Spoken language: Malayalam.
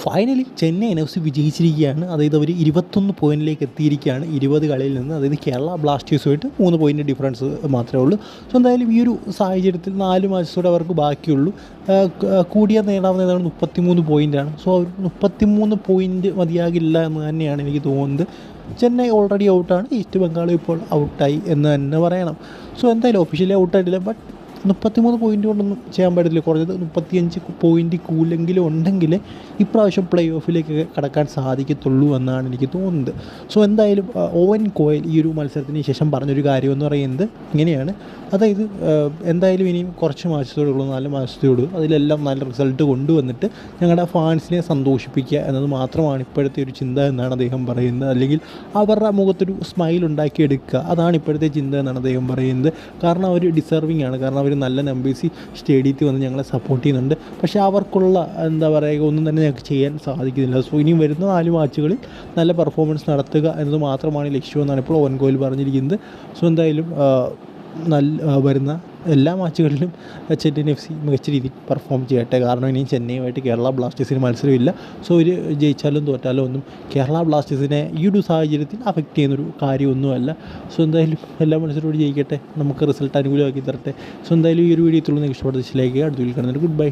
Finally Chennai N F C വിജയിച്ചിരിക്കുകയാണ്. അതായത് അവർ 21 പോയിൻറ്റിലേക്ക് എത്തിയിരിക്കുകയാണ് 20 കളിയിൽ നിന്ന്. അതായത് കേരള ബ്ലാസ്റ്റേഴ്സുമായിട്ട് 3 പോയിൻറ്റ് ഡിഫറൻസ് മാത്രമേ ഉള്ളൂ. സോ എന്തായാലും ഈ ഒരു സാഹചര്യത്തിൽ 4 മാച്ചോടെ അവർക്ക് ബാക്കിയുള്ളൂ. കൂടിയ നേടാവുന്നതാണ് 33 പോയിൻ്റാണ്. സോ 33 പോയിൻറ്റ് മതിയാകില്ല എന്ന് തന്നെയാണ് എനിക്ക് തോന്നുന്നത്. ചെന്നൈ ഓൾറെഡി ഔട്ടാണ്. ഈസ്റ്റ് ബംഗാൾ ഇപ്പോൾ ഔട്ടായി എന്ന് തന്നെ പറയണം. സോ എന്തായാലും ഒഫീഷ്യലി ഔട്ടായിട്ടില്ല. ബട്ട് 33 പോയിൻ്റ് കൊണ്ടൊന്നും ചെയ്യാൻ പറ്റത്തില്ല. കുറഞ്ഞത് 35 പോയിൻ്റ് കൂലെങ്കിലും ഉണ്ടെങ്കിൽ ഇപ്രാവശ്യം പ്ലേ ഓഫിലേക്ക് കടക്കാൻ സാധിക്കത്തുള്ളൂ എന്നാണ് എനിക്ക് തോന്നുന്നത്. സോ എന്തായാലും ഓവൻ കോയൽ ഈ ഒരു മത്സരത്തിന് ശേഷം പറഞ്ഞൊരു കാര്യമെന്ന് പറയുന്നത് ഇങ്ങനെയാണ്. അതായത് എന്തായാലും ഇനിയും കുറച്ച് മാച്ചത്തോടെ ഉള്ളൂ, 4 മാച്ചത്തേ ഉള്ളൂ. അതിലെല്ലാം നല്ല റിസൾട്ട് കൊണ്ടുവന്നിട്ട് ഞങ്ങളുടെ ഫാൻസിനെ സന്തോഷിപ്പിക്കുക എന്നത് മാത്രമാണ് ഇപ്പോഴത്തെ ഒരു ചിന്ത എന്നാണ് അദ്ദേഹം പറയുന്നത്. അല്ലെങ്കിൽ അവരുടെ മുഖത്തൊരു സ്മൈൽ ഉണ്ടാക്കിയെടുക്കുക, അതാണ് ഇപ്പോഴത്തെ ചിന്ത എന്നാണ് അദ്ദേഹം പറയുന്നത്. കാരണം അവർ ഡിസർവിങ് ആണ്. കാരണം അവർ നല്ല നമ്പേഴ്സ് സ്റ്റേഡിയത്തിൽ വന്ന് ഞങ്ങളെ സപ്പോർട്ട് ചെയ്യുന്നുണ്ട്. പക്ഷേ അവർക്കുള്ള എന്താ പറയുക ഒന്നും തന്നെ ഞങ്ങൾക്ക് ചെയ്യാൻ സാധിക്കുന്നില്ല. സോ ഇനി വരുന്ന 4 മാച്ചുകളിൽ നല്ല പെർഫോമൻസ് നടത്തുക എന്നത് മാത്രമാണ് ലക്ഷ്യമെന്നാണ് ഇപ്പോൾ ഓവൻ കോഹ്ലി പറഞ്ഞിരിക്കുന്നത്. സോ എന്തായാലും വരുന്ന എല്ലാ മാച്ചുകളിലും ചെന്നൈ എഫ് സി മികച്ച രീതിയിൽ പെർഫോം ചെയ്യട്ടെ. കാരണം ഇനിയും ചെന്നൈയുമായിട്ട് കേരള ബ്ലാസ്റ്റേഴ്സിന് മത്സരമില്ല. സോ ഒരു ജയിച്ചാലും തോറ്റാലും ഒന്നും കേരള ബ്ലാസ്റ്റേഴ്സിനെ ഈ ഒരു സാഹചര്യത്തിൽ അഫക്റ്റ് ചെയ്യുന്നൊരു കാര്യമൊന്നുമല്ല. സോ എന്തായാലും എല്ലാ മത്സരത്തോട് ജയിക്കട്ടെ, നമുക്ക് റിസൾട്ട് അനുകൂലമാക്കി തരട്ടെ. സോ എന്തായാലും ഈ ഒരു വീഡിയോ നിങ്ങൾക്ക് ഇഷ്ടപ്പെട്ട ദിശയിലേക്ക് അടുത്ത വീഡിയോയിൽ കാണുന്നുണ്ട്. Good bye.